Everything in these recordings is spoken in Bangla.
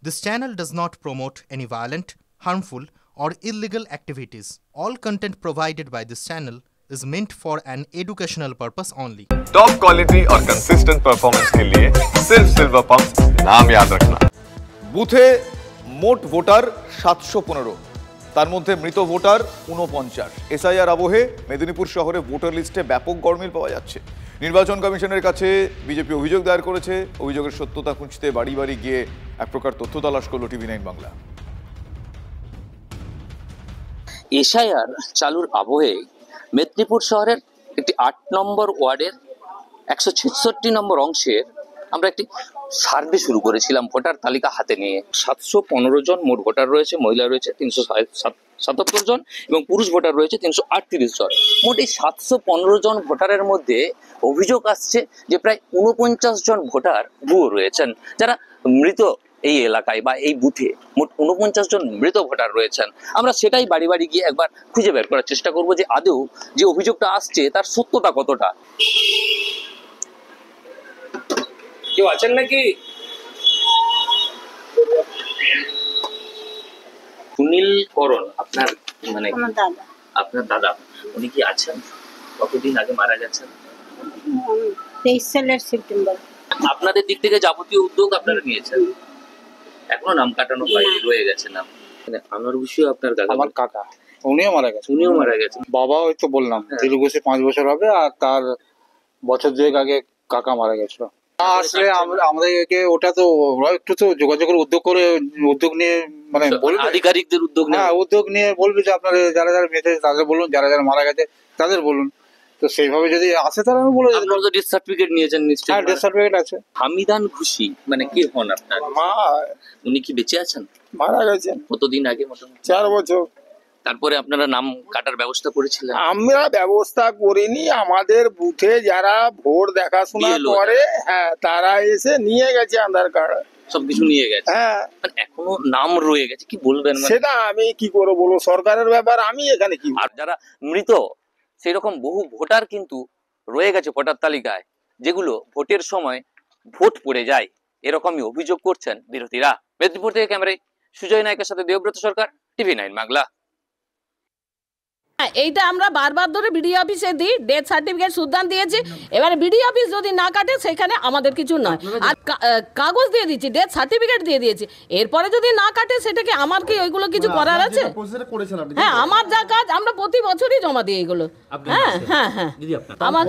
This channel does not promote any violent, harmful, or illegal activities. All content provided by this channel is meant for an educational purpose only. Top quality और कंसिस्टेंट परफॉर्मेंस के लिए सिर्फ सिल्वर पंप नाम याद रखना। বুথে মোট ভোটার 715, তার মধ্যে মৃত ভোটার 49। এসআইআর আবহে মেদিনীপুর শহরে ভোটার লিস্টে ব্যাপক গরমিল পাওয়া যাচ্ছে। নির্বাচন কমিশনের কাছে বিজেপি অভিযোগ দায়ের করেছে। অভিযোগের সত্যতা খুঁজতে বাড়ি বাড়ি গিয়ে এক প্রকার তথ্য তালাশ করল টিভি9 বাংলা। এসআইআর চালুর আবহে মেদিনীপুর শহরের একটি 8 নম্বর ওয়ার্ডের 166 নম্বর অংশের আমরা একটি সার্ভে শুরু করেছিলাম ভোটার তালিকা হাতে নিয়ে। 715 জন মোট ভোটার রয়েছে, মহিলা রয়েছে 377 জন এবং পুরুষ ভোটার রয়েছে 338 জন। মোট এই 715 জন ভোটারের মধ্যে অভিযোগ আসছে যে প্রায় 49 জন ভোটার ভুয়ো রয়েছেন, যারা মৃত এই এলাকায় বা এই বুথে মোট 49 জন মৃত ভোটার রয়েছেন। আমরা সেটাই বাড়ি বাড়ি গিয়ে একবার খুঁজে বের করার চেষ্টা করব যে আদৌ যে অভিযোগটা আসছে তার সত্যতা কতটা। কেউ আছেন নাকি? সুনীল করণ আপনার মানে আপনার দাদা, উনি কি আছেন? কতদিন আগে মারা গেছেন? 23 সালের সেপ্টেম্বর। আপনাদের দিক থেকে যাবতীয় উদ্যোগ আপনারা নিয়েছেন? এখনো নাম কাটানো হয়নি, রয়ে গেছে নাম। আনোয়ার হোসেন আপনার দাদা? আমার কাকা, উনিও মারা গেছে। উনিও মারা গেছেন। বাবা ওই তো বললাম দীর্ঘ 5 বছর হবে, আর তার বছর 2 আগে কাকা মারা গেছিল। আসলে আমাদেরকে ওটা তো একটু তো যোগাযোগের উদ্যোগ নিয়ে মানে আধিকারিকদের উদ্যোগ নিয়ে, হ্যাঁ উদ্যোগ নিয়ে বলবে যে আপনারা যারা যারা মেয়েছে তাদের বলুন, যারা যারা মারা গেছে তাদের বলুন। তো সেইভাবে যদি আসে তাহলে আমি বলে দেব। আপনারা তো ডেথ সার্টিফিকেট নিয়েছেন নিশ্চয়ই? হ্যাঁ, ডেথ সার্টিফিকেট আছে। হামিদান খুশি মানে কি হন আপনার? মা। উনি কি বেঁচে আছেন? মারা গেছেন কতদিন আগে? মোটামুটি 4 বছর। তারপরে আপনারা নাম কাটার ব্যবস্থা করেছিলেন? আমরা ব্যবস্থা করিনি, আমাদের বুথে যারা ভোট দেখাশোনা করে হ্যাঁ তারা এসে নিয়ে গেছে আধার কার্ড সবকিছু নিয়ে গেছে। হ্যাঁ, এখনো নাম রয়ে গেছে, কি বলবেন? সেটা আমি কি করে বলবো, সরকারের ব্যাপার, আমি এখানে কি। আর যারা মৃত সেই রকম বহু ভোটার কিন্তু রয়ে গেছে ভোটার তালিকায়, যেগুলো ভোটের সময় ভোট পড়ে যায়, এরকমই অভিযোগ করছেন বিরোধীরা। মেদিনীপুর থেকে ক্যামেরায় সুজয় নায়কের সাথে দেবব্রত সরকার, টিভি9 বাংলা। এইটা আমরা বারবার ধরে বিডিও অফিসে দিই, ডেথ সার্টিফিকেট সুদান দিয়েছি। এবারে বিডিও অফিস যদি না কাটে সেখানে আমাদের কিছু নয়। আর কাগজ দিয়ে দিচ্ছি, ডেথ সার্টিফিকেট দিয়ে দিয়েছি, এরপরে যদি না কাটে সেটাকে আমার কি ওইগুলো কিছু করার আছে? হ্যাঁ, আমার যা কাজ আমরা প্রতি বছরই জমা দিই এগুলো। হ্যাঁ হ্যাঁ হ্যাঁ, আমার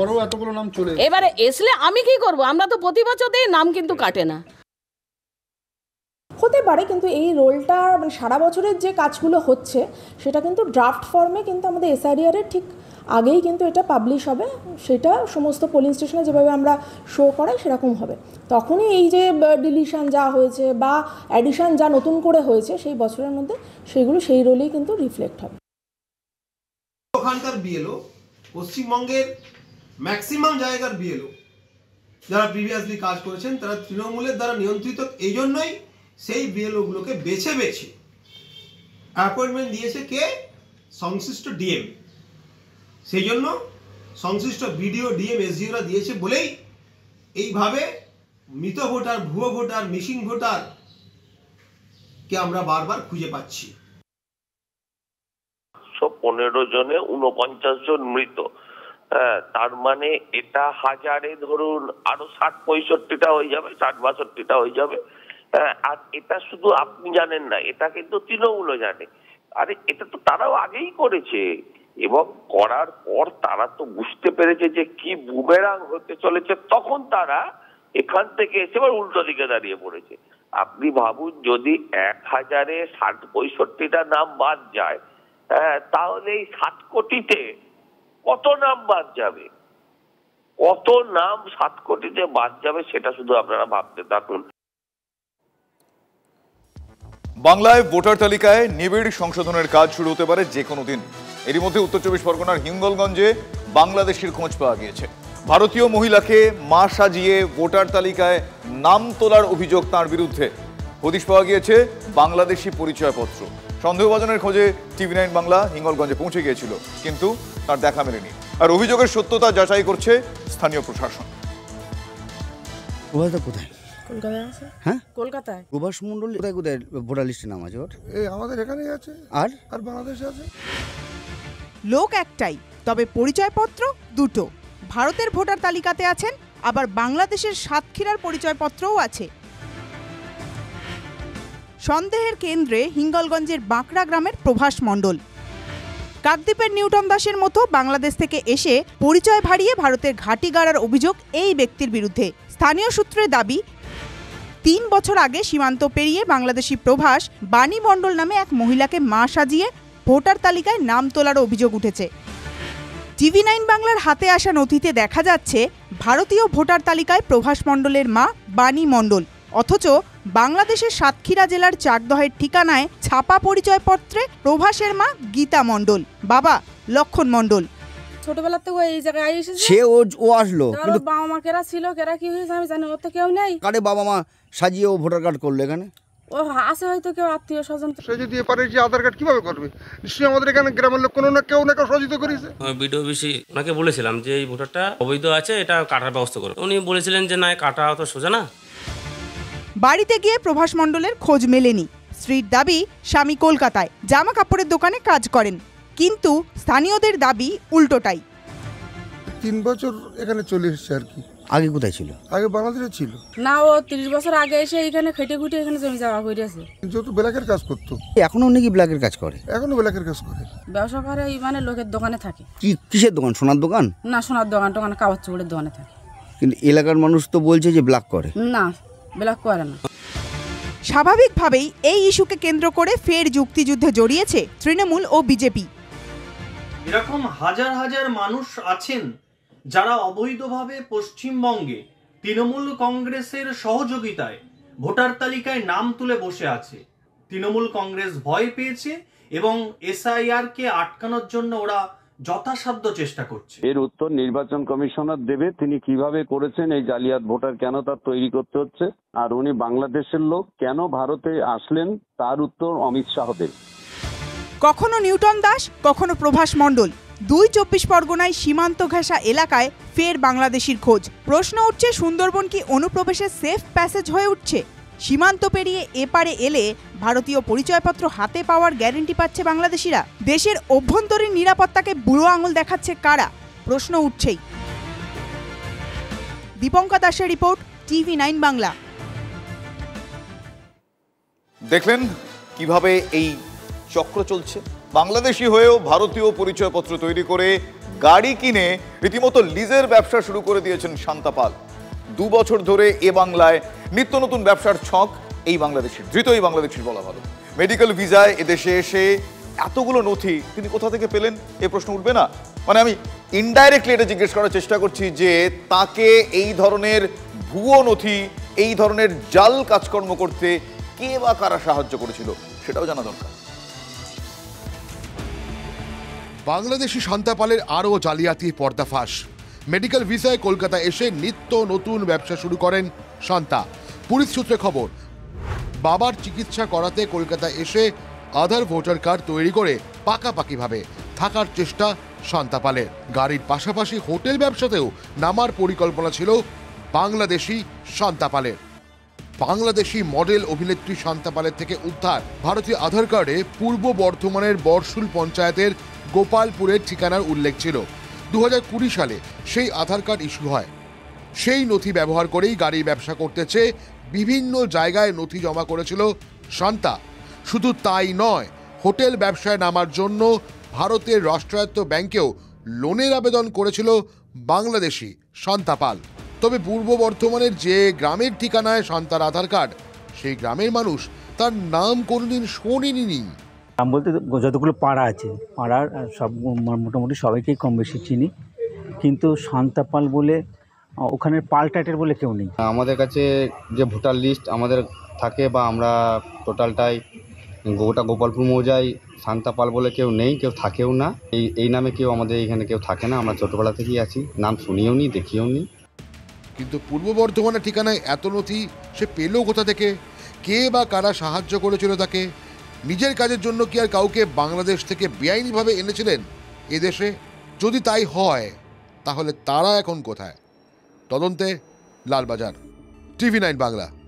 এবারে এসলে আমি কি করব? আমরা তো প্রতি বছর দিই, নাম কিন্তু কাটে না। হতে পারে, কিন্তু এই রোলটা মানে সারা বছরের যে কাজগুলো হচ্ছে সেটা কিন্তু ড্রাফট ফর্মে কিন্তু আমাদের এসআইআরের ঠিক আগেই কিন্তু এটা পাবলিশ হবে। সেটা সমস্ত পোলিং স্টেশনে যেভাবে আমরা শো করাই সেরকম হবে। তখনই এই যে ডিলিশন যা হয়েছে বা অ্যাডিশন যা নতুন করে হয়েছে সেই বছরের মধ্যে সেগুলো সেই রোলেই কিন্তু রিফ্লেক্ট হবে। ওখানকার বিএলও পশ্চিমবঙ্গের ম্যাক্সিমাম জায়গার বিএলও যারা প্রিভিয়াসলি কাজ করেছেন তারা তৃণমূলের দ্বারা নিয়ন্ত্রিত। এই জন্যই সেই বিএলওগুলোকে বেছে বেছে অ্যাপয়েন্টমেন্ট দিয়েছে কে? সংশ্লিষ্ট ডিএম। সেই জন্য সংশ্লিষ্ট বিডিও, ডিএম, এসডিওরা দিয়েছে বলেই এইভাবে মৃত ভোটার, ভুয়ো ভোটার, মিসিং ভোটার কে আমরা বারবার খুঁজে পাচ্ছি। 15 জনে 49 জন মৃত। তার মানে এটা হাজারে ধরুন আরো 60-65টা হয়ে যাবে, 60-62টা হয়ে যাবে। আর এটা শুধু আপনি জানেন না, এটা কিন্তু তৃণমূলও জানে। আরে এটা তো তারাও আগেই করেছে, এবং করার পর তারা তো বুঝতে পেরেছে যে কি বুমেরাং হতে চলেছে, তখন তারা এখান থেকে এসে আবার উল্টো দিকে দাঁড়িয়ে পড়েছে। আপনি ভাবুন, যদি 1000-এ 60-65টা নাম বাদ যায়, তাহলে এই 7 কোটিতে কত নাম বাদ যাবে? কত নাম 7 কোটিতে বাদ যাবে সেটা শুধু আপনারা ভাবতে থাকুন। বাংলায় ভোটার তালিকায় নিবিড় সংশোধনের কাজ শুরু হতে পারে যে কোনো দিন। এরই মধ্যে উত্তর 24 পরগনার হিঙ্গলগঞ্জে বাংলাদেশের খোঁজ পাওয়া গিয়েছে। ভারতীয় মহিলাকে মা সাজিয়ে ভোটার তালিকায় নাম তোলার অভিযোগ তাঁর বিরুদ্ধে। হদিশ পাওয়া গিয়েছে বাংলাদেশি পরিচয়পত্র। সন্দেহভাজনের খোঁজে টিভি9 বাংলা হিঙ্গলগঞ্জে পৌঁছে গিয়েছিল, কিন্তু তার দেখা মেলেনি। আর অভিযোগের সত্যতা যাচাই করছে স্থানীয় প্রশাসন। মোবাইলটা কোথায়? কলকাতায় আছে। হ্যাঁ, কলকাতায়। প্রভাস মণ্ডল কোথায় কোথায় ভোটার লিস্টে নাম আছে ওর? এই আমাদের এখানেই আছে, আর বাংলাদেশে আছে। লোক একটাই, তবে পরিচয়পত্র দুটো। ভারতের ভোটার তালিকাতে আছেন, আবার বাংলাদেশের সাতক্ষীরার পরিচয়পত্রও আছে। সন্দেহের কেন্দ্রে হিঙ্গলগঞ্জের বাঁকড়া গ্রামের প্রভাস মণ্ডল। কাকদ্বীপের নিউটন দাসের মতো বাংলাদেশ থেকে এসে পরিচয় ভাড়িয়ে ভারতের ঘাঁটি গাড়ার অভিযোগ এই ব্যক্তির বিরুদ্ধে। স্থানীয় সূত্রে দাবি, 3 বছর আগে সীমান্ত পেরিয়ে বাংলাদেশি প্রভাস বাণী মণ্ডল নামে এক মহিলাকে মা সাজিয়ে ভোটার তালিকায় নাম তোলার অভিযোগ উঠেছে। TV9 বাংলার হাতে আসা নথিতে দেখা যাচ্ছে ভারতীয় ভোটার তালিকায় প্রভাস মণ্ডলের মা বাণী মণ্ডল, অথচ বাংলাদেশের সাতক্ষীরা জেলার চাকদহের ঠিকানায় ছাপা পরিচয়পত্রে প্রভাসের মা গীতা মণ্ডল, বাবা লক্ষণ মণ্ডল। ছোটবেলা থেকে এই জায়গায় এসেছে, সে ও আসলো, কিন্তু বাবা মা কেরা ছিল, কেরা কি হয়েছে আমি জানি, ওর তো কেউ নেই। কারে বাবা মা সাজিয়ে ও ভোটার কার্ড করলো এখানে? ও আছে হয়তো কেউ আত্মীয় স্বজন। সে যদি এপারে যে আধার কার্ড কিভাবে করবে? নিশ্চয়ই আমাদের এখানে গ্রামের লোক কোনো না কেউ সহযোগিতা করেছে। বিডিও বিসি ওনাকে বলেছিলাম যে এই ভোটারটা অবৈধ আছে, এটা কাটার ব্যবস্থা করো। উনি বলেছিলেন যে না, কাটা তো সোজা না। বাড়িতে গিয়ে প্রভাস মণ্ডলের খোঁজ মেলেনি। স্ত্রীর দাবি, স্বামী কলকাতায় জামা কাপড়ের দোকানে কাজ করেন, কিন্তু স্থানীয়দের দাবি উল্টোটাই। 3 বছর এখানে চলে এসেছে আর কি। আগে কোথায় ছিল? আগে বাংলাদেশে ছিল না, ও 30 বছর আগে এসে এখানে খেটে খুঁটে এখানে জমি জায়গা করেছে। যেহেতু ব্ল্যাকের কাজ করতো, এখনো নাকি ব্ল্যাকের কাজ করে? এখনো ব্ল্যাকের কাজ করে, ব্যবসা করে, মানে লোকের দোকানে থাকে। কিসের দোকান? সোনার দোকান? না, সোনার দোকান টোকান, কাগজ চোপড়ের দোকানে থাকে। কিন্তু এলাকার মানুষ তো বলছে যে ব্ল্যাক করে। না, ব্ল্যাক করে না। স্বাভাবিকভাবেই এই ইস্যুকে কেন্দ্র করে ফের যুক্তিযুদ্ধে জড়িয়েছে তৃণমূল ও বিজেপি। এরকম হাজার হাজার মানুষ আছেন যারা অবৈধভাবে পশ্চিমবঙ্গে তৃণমূল কংগ্রেসের সহযোগিতায় ভোটার তালিকায় নাম তুলে বসে আছে। তৃণমূল কংগ্রেস ভয় পেয়েছে এবং এসআইআর কে আটকানোর জন্য ওরা যথাসাধ্য চেষ্টা করছে। এর উত্তর নির্বাচন কমিশনার দেবে, তিনি কিভাবে করেছেন এই জালিয়াত ভোটার, কেন তার তৈরি করতে হচ্ছে, আর উনি বাংলাদেশের লোক কেন ভারতে আসলেন তার উত্তর অমিত শাহ দেবে। কখনো নিউটন দাস, কখনো প্রভাস মণ্ডল। 24 পরগনায় সীমান্ত ঘেঁষা এলাকায় ফের বাংলাদেশির খোঁজ। প্রশ্ন উঠছে, সুন্দরবন কি অনুপ্রবেশের সেফ প্যাসেজ হয়ে উঠছে? সীমান্ত পেরিয়ে এপারে এলে ভারতীয় পরিচয়পত্র হাতে পাওয়ার গ্যারেন্টি পাচ্ছে বাংলাদেশিরা। দেশের অভ্যন্তরীণ নিরাপত্তাকে বুড়ো আঙুল দেখাচ্ছে কারা? প্রশ্ন উঠছেই। দীপঙ্কা দাসের রিপোর্ট, TV9 বাংলা। দেখলেন কিভাবে এই চক্র চলছে? বাংলাদেশি হয়েও ভারতীয় পরিচয়পত্র তৈরি করে গাড়ি কিনে রীতিমতো লিজের ব্যবসা শুরু করে দিয়েছেন শান্তা পাল। 2 বছর ধরে এ বাংলায় নিত্য নতুন ব্যবসার ছক এই বাংলাদেশের, ধৃত এই বাংলাদেশির বলা ভালো। মেডিকেল ভিসায় এদেশে এসে এতগুলো নথি তিনি কোথা থেকে পেলেন এই প্রশ্ন উঠবে না? মানে আমি ইনডাইরেক্টলি এটা জিজ্ঞেস করার চেষ্টা করছি যে তাকে এই ধরনের ভুয়ো নথি, এই ধরনের জাল কাজকর্ম করতে কে বা কারা সাহায্য করেছিল সেটাও জানা দরকার। বাংলাদেশি শান্তা পালের আরও জালিয়াতি পর্দাফাঁস। মেডিকেল ভিসায় কলকাতা এসে নিত্য নতুন ব্যবসা শুরু করেন শান্তা। পুলিশ সূত্রে খবর, বাবার চিকিৎসা করাতে কলকাতা এসে আধার ভোটার কার্ড তৈরি করে পাকাপাকিভাবে থাকার চেষ্টা শান্তা পালের। গাড়ির পাশাপাশি হোটেল ব্যবসাতেও নামার পরিকল্পনা ছিল বাংলাদেশি শান্তা পালের। বাংলাদেশি মডেল অভিনেত্রী শান্তা পালের থেকে উদ্ধার ভারতীয় আধার কার্ডে পূর্ব বর্ধমানের বরশুল পঞ্চায়েতের গোপালপুরের ঠিকানার উল্লেখ ছিল। 2020 সালে সেই আধার কার্ড ইস্যু হয়। সেই নথি ব্যবহার করেই গাড়ির ব্যবসা করতে চেয়ে বিভিন্ন জায়গায় নথি জমা করেছিল শান্তা। শুধু তাই নয়, হোটেল ব্যবসায় নামার জন্য ভারতের রাষ্ট্রায়ত্ত ব্যাংকেও লোনের আবেদন করেছিল বাংলাদেশি শান্তা পাল। তবে পূর্ব বর্ধমানের যে গ্রামের ঠিকানায় শান্তার আধার কার্ড, সেই গ্রামের মানুষ তার নাম কোনোদিন শোনেনি। নাম বলতে যতগুলো পাড়া আছে, পাড়ার সব মোটামুটি সবাইকেই কম বেশি চিনি, কিন্তু শান্তা পাল বলে ওখানের পাল টাইটেল বলে কেউ নেই। আমাদের কাছে যে ভোটার লিস্ট আমাদের থাকে, বা আমরা টোটালটাই গোটা গোপালপুর মৌজায় শান্তা পাল বলে কেউ নেই, কেউ থাকেও না। এই নামে কেউ আমাদের এখানে কেউ থাকে না। আমরা ছোটোবেলা থেকেই আছি, নাম শুনিও নি, দেখিও নি। কিন্তু পূর্ব বর্ধমানের ঠিকানায় এত নথি সে পেল কোথা থেকে? কে বা কারা সাহায্য করেছিল তাকে? নিজের কাজের জন্য কি আর কাউকে বাংলাদেশ থেকে বেআইনিভাবে এনেছিলেন এদেশে? যদি তাই হয় তাহলে তারা এখন কোথায়? তদন্তে লালবাজার। TV9 বাংলা।